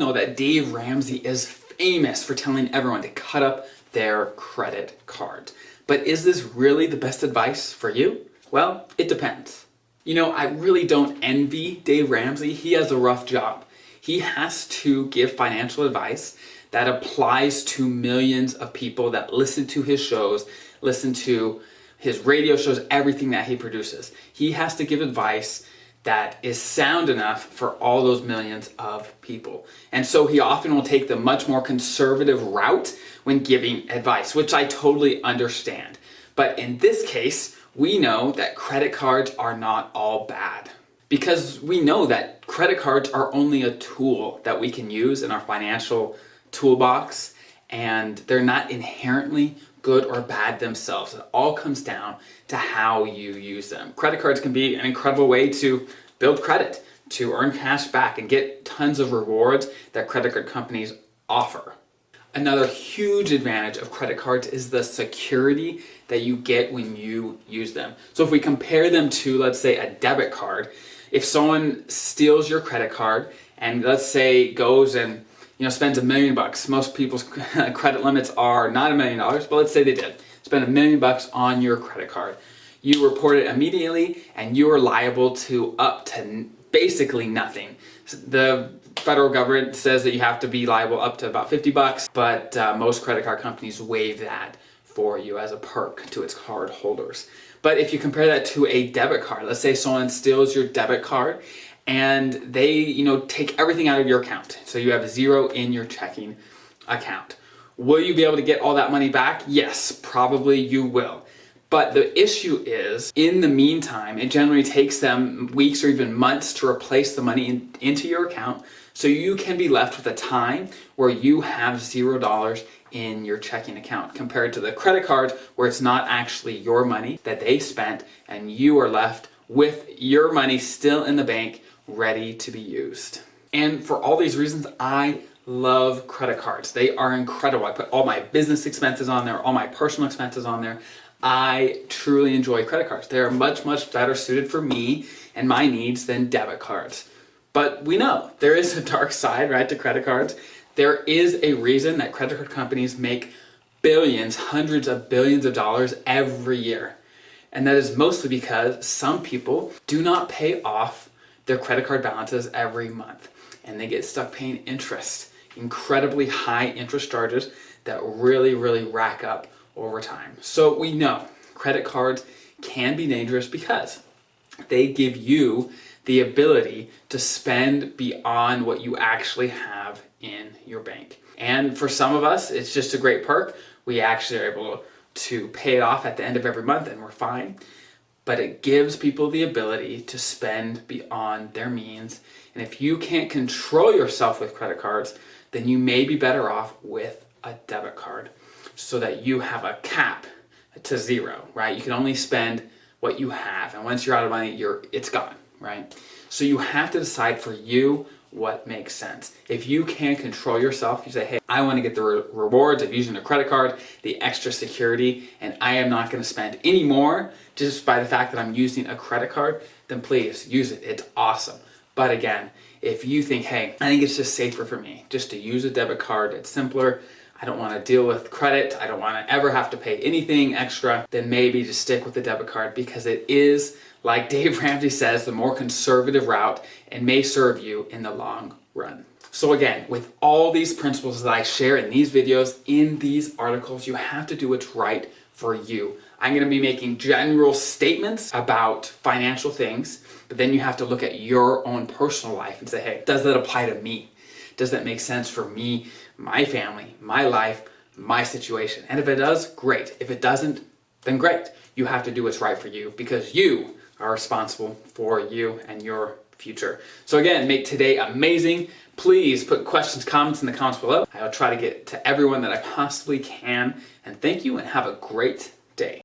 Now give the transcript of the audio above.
know that Dave Ramsey is famous for telling everyone to cut up their credit card. But is this really the best advice for you? Well, it depends. You know, I really don't envy Dave Ramsey. He has a rough job. He has to give financial advice that applies to millions of people that listen to his shows, listen to his radio shows, everything that he produces. He has to give advice that is sound enough for all those millions of people. And so he often will take the much more conservative route when giving advice, which I totally understand. But in this case, we know that credit cards are not all bad. Because we know that credit cards are only a tool that we can use in our financial toolbox, and they're not inherently good or bad themselves. It all comes down to how you use them. Credit cards can be an incredible way to build credit, to earn cash back and get tons of rewards that credit card companies offer. Another huge advantage of credit cards is the security that you get when you use them. So if we compare them to, let's say, a debit card, if someone steals your credit card and let's say goes and spends $1 million. Most people's credit limits are not $1 million, but let's say they did spend $1 million on your credit card. You report it immediately, and you are liable to up to basically nothing. The federal government says that you have to be liable up to about $50, but most credit card companies waive that for you as a perk to its card holders. But if you compare that to a debit card, let's say someone steals your debit card and they, take everything out of your account. So you have zero in your checking account. Will you be able to get all that money back? Yes, probably you will. But the issue is, in the meantime, it generally takes them weeks or even months to replace the money into your account. So you can be left with a time where you have $0 in your checking account compared to the credit card where it's not actually your money that they spent and you are left with your money still in the bank ready to be used. And for all these reasons, I love credit cards. They are incredible. I put all my business expenses on there, all my personal expenses on there. I truly enjoy credit cards. They are much, much better suited for me and my needs than debit cards. But we know there is a dark side, right, to credit cards. There is a reason that credit card companies make billions, hundreds of billions of dollars every year. And that is mostly because some people do not pay off their credit card balances every month. And they get stuck paying interest, incredibly high interest charges that really, really rack up over time. So we know credit cards can be dangerous because they give you the ability to spend beyond what you actually have in your bank. And for some of us, it's just a great perk. We actually are able to pay it off at the end of every month and we're fine. But it gives people the ability to spend beyond their means. And if you can't control yourself with credit cards, then you may be better off with a debit card so that you have a cap to zero, right? You can only spend what you have. And once you're out of money, it's gone, right? So you have to decide for you what makes sense. If you can control yourself, you say, hey, I want to get the rewards of using a credit card, the extra security, and I am not going to spend any more just by the fact that I'm using a credit card, then please use it. It's awesome. But again, if you think, hey, I think it's just safer for me just to use a debit card, it's simpler, I don't want to deal with credit, I don't want to ever have to pay anything extra, then maybe just stick with the debit card because it is, like Dave Ramsey says, the more conservative route and may serve you in the long run. So again, with all these principles that I share in these videos, in these articles, you have to do what's right for you. I'm going to be making general statements about financial things, but then you have to look at your own personal life and say, hey, does that apply to me? Does that make sense for me, my family, my life, my situation? And if it does, great. If it doesn't, then great. You have to do what's right for you because you are responsible for you and your future. So again, make today amazing. Please put questions, comments in the comments below. I'll try to get to everyone that I possibly can. And thank you and have a great day.